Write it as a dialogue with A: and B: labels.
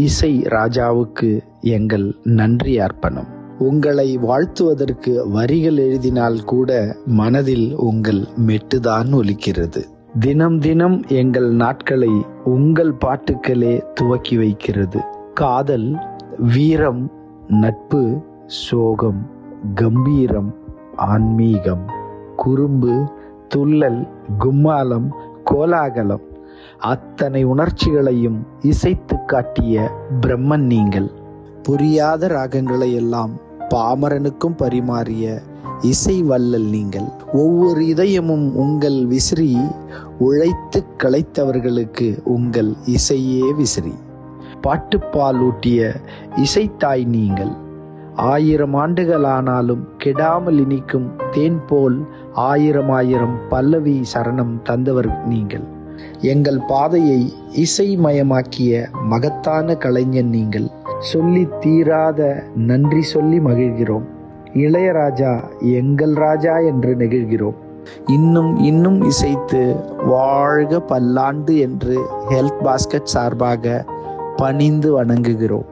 A: இசை ராஜாவுக்கு எங்கள் நன்றி அர்ப்பணம். உங்களை வாழ்த்துவதற்கு வரிகள் எழுதினால் கூட மனதில் உங்கள் மெட்டுதான் ஒலிக்கிறது. தினம் தினம் எங்கள் நாட்களை உங்கள் பாட்டுக்களே துவக்கி வைக்கிறது. காதல், வீரம், நட்பு, சோகம், கம்பீரம், ஆன்மீகம், குறும்பு, துள்ளல், கும்மாளம், கோலாகலம், அத்தனை உணர்ச்சிகளையும் இசைத்து காட்டிய பிரம்மன் நீங்கள். புரியாத ராகங்களை எல்லாம் பாமரனுக்கும் பரிமாறிய இசை வள்ளல் நீங்கள். ஒவ்வொரு இதயமும் உங்கள் விசிறி, உழைத்து களைத்தவர்களுக்கு உங்கள் இசையே விசிறி. பாட்டுப்பால் ஊட்டிய இசைத்தாய் நீங்கள். 1000 ஆண்டுகள் ஆனாலும் கெடாமல் இனிக்கும் தேன் போல் 1000 பல்லவி சரணம் தந்தவர் நீங்கள். எங்கள் பாதையை இசைமயமாக்கிய மகத்தான கலைஞன் நீங்கள். சொல்லி தீராத நன்றி சொல்லி மகிழ்கிறோம். இளையராஜா எங்கள் ராஜா என்று நெகிழ்கிறோம். இன்னும் இன்னும் இசைத்து வாழ்க பல்லாண்டு என்று ஹெல்த் பாஸ்கெட் சார்பாக பணிந்து வணங்குகிறோம்.